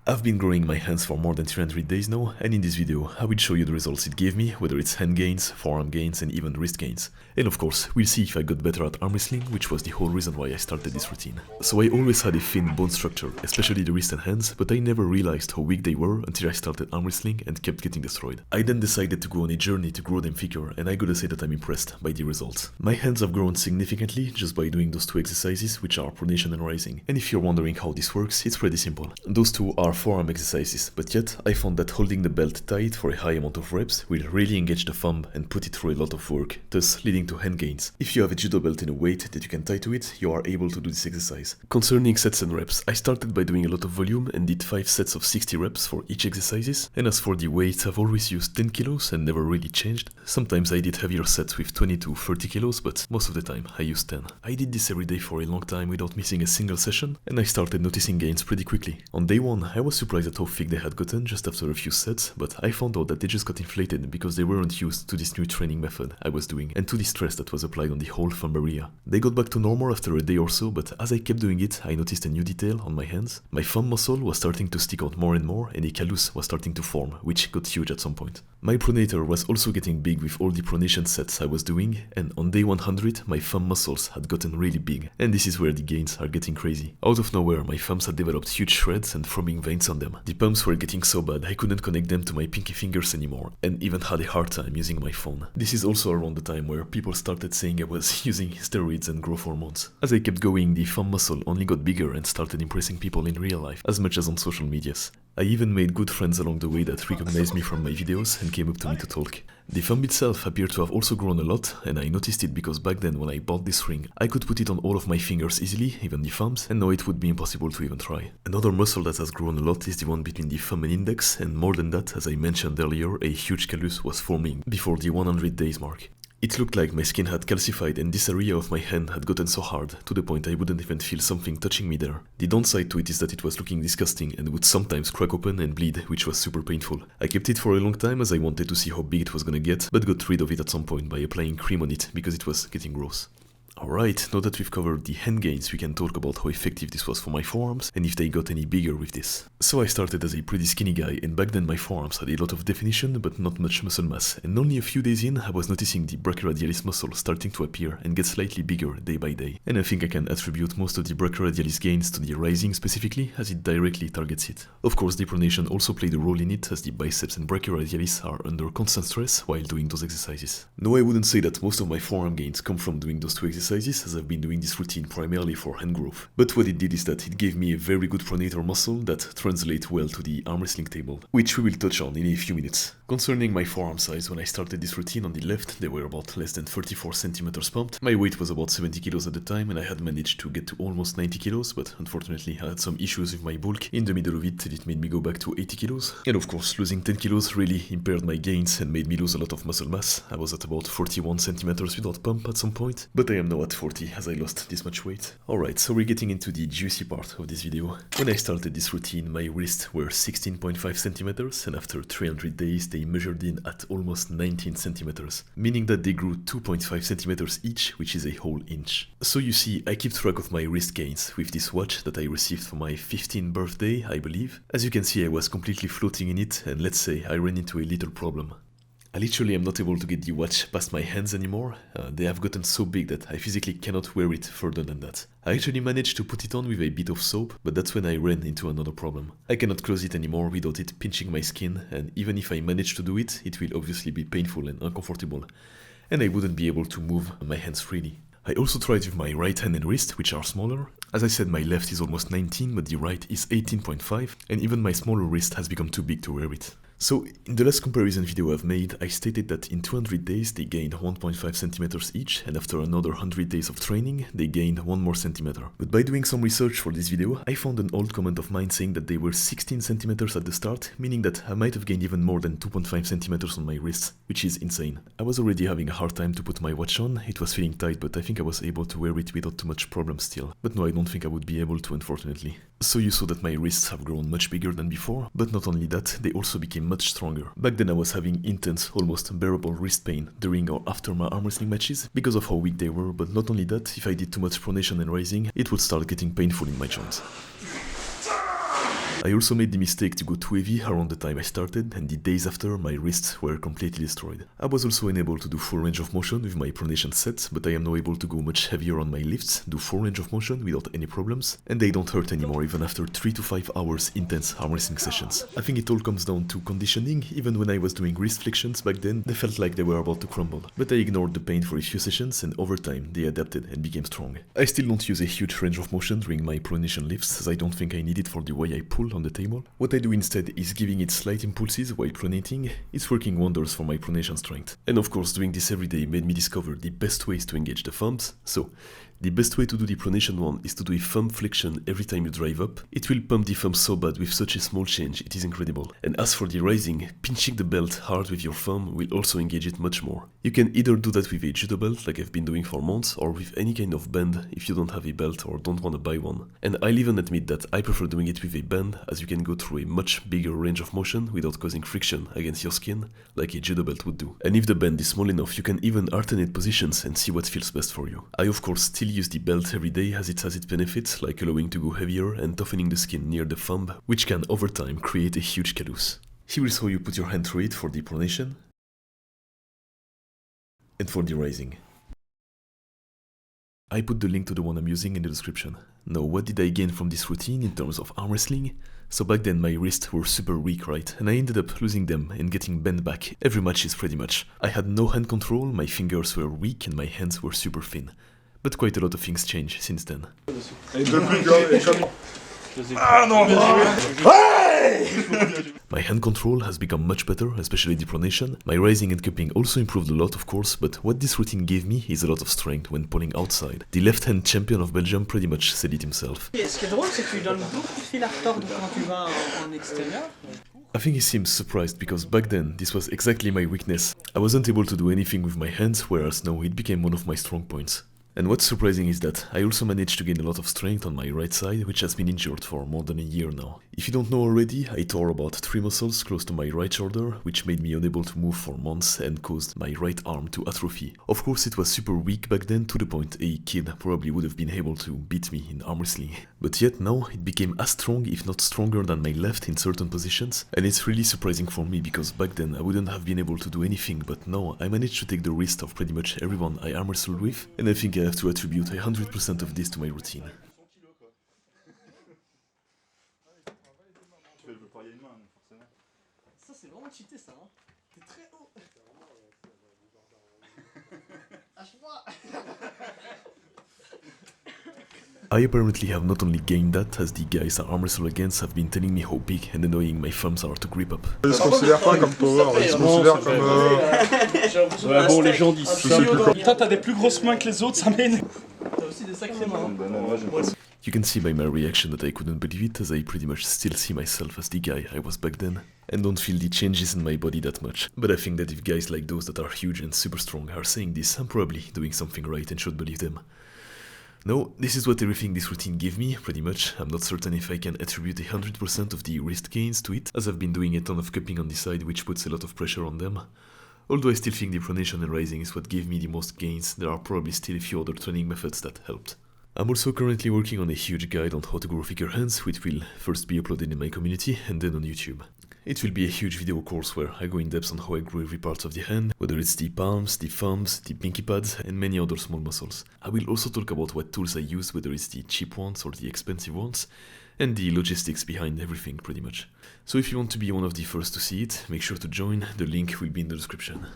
I've been growing my hands for more than 300 days now, and in this video I will show you the results it gave me, whether it's hand gains, forearm gains and even wrist gains. And of course, we'll see if I got better at arm wrestling, which was the whole reason why I started this routine. So I always had a thin bone structure, especially the wrist and hands, but I never realized how weak they were until I started arm wrestling and kept getting destroyed. I then decided to go on a journey to grow them thicker, and I gotta say that I'm impressed by the results. My hands have grown significantly just by doing those two exercises, which are pronation and rising. And if you're wondering how this works, it's pretty simple. Those two are forearm exercises, but yet I found that holding the belt tight for a high amount of reps will really engage the thumb and put it through a lot of work, thus leading to hand gains. If you have a judo belt and a weight that you can tie to it, you are able to do this exercise. Concerning sets and reps, I started by doing a lot of volume and did 5 sets of 60 reps for each exercises, and as for the weight, I've always used 10 kilos and never really changed. Sometimes I did heavier sets with 20 to 30 kilos, but most of the time I used 10. I did this every day for a long time without missing a single session, and I started noticing gains pretty quickly. On day 1, I was surprised at how thick they had gotten just after a few sets, but I found out that they just got inflated because they weren't used to this new training method I was doing and to the stress that was applied on the whole thumb area. They got back to normal after a day or so, but as I kept doing it, I noticed a new detail on my hands. My thumb muscle was starting to stick out more and more, and a callus was starting to form, which got huge at some point. My pronator was also getting big with all the pronation sets I was doing, and on day 100, my thumb muscles had gotten really big, and this is where the gains are getting crazy. Out of nowhere, my thumbs had developed huge shreds and throbbing veins on them. The pumps were getting so bad I couldn't connect them to my pinky fingers anymore, and even had a hard time using my phone. This is also around the time where people started saying I was using steroids and growth hormones. As I kept going, the thumb muscle only got bigger and started impressing people in real life, as much as on social medias. I even made good friends along the way that recognized me from my videos and came up to me to talk. The thumb itself appeared to have also grown a lot, and I noticed it because back then when I bought this ring, I could put it on all of my fingers easily, even the thumbs, and now it would be impossible to even try. Another muscle that has grown a lot is the one between the thumb and index, and more than that, as I mentioned earlier, a huge callus was forming before the 100 days mark. It looked like my skin had calcified and this area of my hand had gotten so hard, to the point I wouldn't even feel something touching me there. The downside to it is that it was looking disgusting and would sometimes crack open and bleed, which was super painful. I kept it for a long time as I wanted to see how big it was gonna get, but got rid of it at some point by applying cream on it because it was getting gross. Alright, now that we've covered the hand gains, we can talk about how effective this was for my forearms and if they got any bigger with this. So I started as a pretty skinny guy, and back then my forearms had a lot of definition but not much muscle mass, and only a few days in I was noticing the brachyradialis muscle starting to appear and get slightly bigger day by day. And I think I can attribute most of the brachyradialis gains to the rising specifically, as it directly targets it. Of course, the pronation also played a role in it, as the biceps and brachyradialis are under constant stress while doing those exercises. No, I wouldn't say that most of my forearm gains come from doing those two exercises, as I've been doing this routine primarily for hand growth. But what it did is that it gave me a very good pronator muscle that translates well to the arm wrestling table, which we will touch on in a few minutes. Concerning my forearm size, when I started this routine on the left, they were about less than 34 centimeters pumped. My weight was about 70 kilos at the time, and I had managed to get to almost 90 kilos, but unfortunately I had some issues with my bulk in the middle of it, and it made me go back to 80 kilos. And of course, losing 10 kilos really impaired my gains and made me lose a lot of muscle mass. I was at about 41 centimeters without pump at some point, but I am now at 40 as I lost this much weight. Alright, so we're getting into the juicy part of this video. When I started this routine, my wrists were 16.5 centimeters, and after 300 days they measured in at almost 19 centimeters, meaning that they grew 2.5 centimeters each, which is a whole inch. So you see, I keep track of my wrist gains with this watch that I received for my 15th birthday, I believe. As you can see, I was completely floating in it, and let's say I ran into a little problem. I literally am not able to get the watch past my hands anymore. They have gotten so big that I physically cannot wear it further than that. I actually managed to put it on with a bit of soap, but that's when I ran into another problem. I cannot close it anymore without it pinching my skin, and even if I manage to do it, it will obviously be painful and uncomfortable, and I wouldn't be able to move my hands freely. I also tried with my right hand and wrist, which are smaller. As I said, my left is almost 19, but the right is 18.5, and even my smaller wrist has become too big to wear it. So, in the last comparison video I've made, I stated that in 200 days they gained 1.5 centimeters each, and after another 100 days of training, they gained 1 more centimeter. But by doing some research for this video, I found an old comment of mine saying that they were 16 centimeters at the start, meaning that I might have gained even more than 2.5 centimeters on my wrists, which is insane. I was already having a hard time to put my watch on. It was feeling tight, but I think I was able to wear it without too much problem still. But no, I don't think I would be able to, unfortunately. So you saw that my wrists have grown much bigger than before, but not only that, they also became much stronger. Back then I was having intense, almost unbearable wrist pain during or after my arm wrestling matches because of how weak they were, but not only that, if I did too much pronation and rising, it would start getting painful in my joints. I also made the mistake to go too heavy around the time I started, and the days after my wrists were completely destroyed. I was also unable to do full range of motion with my pronation set, but I am now able to go much heavier on my lifts, do full range of motion without any problems, and they don't hurt anymore even after 3 to 5 hours intense arm wrestling sessions. I think it all comes down to conditioning. Even when I was doing wrist flexions back then, they felt like they were about to crumble. But I ignored the pain for a few sessions, and over time they adapted and became strong. I still don't use a huge range of motion during my pronation lifts, as I don't think I need it for the way I pull on the table. What I do instead is giving it slight impulses while pronating. It's working wonders for my pronation strength. And of course, doing this every day made me discover the best ways to engage the thumbs. So, the best way to do the pronation one is to do a thumb flexion every time you drive up. It will pump the thumb so bad with such a small change, it is incredible. And as for the rising, pinching the belt hard with your thumb will also engage it much more. You can either do that with a judo belt, like I've been doing for months, or with any kind of band if you don't have a belt or don't want to buy one. And I'll even admit that I prefer doing it with a band, as you can go through a much bigger range of motion without causing friction against your skin, like a judo belt would do. And if the band is small enough, you can even alternate positions and see what feels best for you. I of course still use the belt every day, as it has its benefits, like allowing to go heavier and toughening the skin near the thumb, which can over time create a huge callus. Here is how you put your hand through it for the pronation and for the rising. I put the link to the one I'm using in the description. Now, what did I gain from this routine in terms of arm wrestling? So back then my wrists were super weak, right? And I ended up losing them and getting bent back every match is pretty much. I had no hand control, my fingers were weak and my hands were super thin. But quite a lot of things changed since then. My hand control has become much better, especially the pronation. My rising and cupping also improved a lot, of course, but what this routine gave me is a lot of strength when pulling outside. The left-hand champion of Belgium pretty much said it himself. Ce qui est drôle, c'est que tu donnes beaucoup de fil à retordre quand tu vas en extérieur. I think he seems surprised because back then this was exactly my weakness. I wasn't able to do anything with my hands, whereas now it became one of my strong points. And what's surprising is that I also managed to gain a lot of strength on my right side, which has been injured for more than a year now. If you don't know already, I tore about 3 muscles close to my right shoulder, which made me unable to move for months and caused my right arm to atrophy. Of course, it was super weak back then, to the point a kid probably would have been able to beat me in arm wrestling. But yet now, it became as strong, if not stronger than my left in certain positions, and it's really surprising for me because back then I wouldn't have been able to do anything, but now I managed to take the wrist of pretty much everyone I arm wrestled with, and I think I have to attribute 100% of this to my routine. Ça c'est vraiment cheaté ça, hein. T'es très haut. I apparently have not only gained that, as the guys I arm wrestle against have been telling me how big and annoying my thumbs are to grip up. Ils se considèrent pas comme power, ils se considèrent comme... Ouais, bon, les gens disent. Toi, t'as des plus grosses mains que les autres, ça m'énerve. T'as aussi des sacrées mains. You can see by my reaction that I couldn't believe it, as I pretty much still see myself as the guy I was back then, and don't feel the changes in my body that much. But I think that if guys like those that are huge and super strong are saying this, I'm probably doing something right and should believe them. No, this is what everything this routine gave me, pretty much. I'm not certain if I can attribute 100% of the wrist gains to it, as I've been doing a ton of cupping on the side, which puts a lot of pressure on them. Although I still think the pronation and rising is what gave me the most gains, there are probably still a few other training methods that helped. I'm also currently working on a huge guide on how to grow thicker hands, which will first be uploaded in my community and then on YouTube. It will be a huge video course where I go in depth on how I grow every part of the hand, whether it's the palms, the thumbs, the pinky pads, and many other small muscles. I will also talk about what tools I use, whether it's the cheap ones or the expensive ones, and the logistics behind everything pretty much. So if you want to be one of the first to see it, make sure to join, the link will be in the description.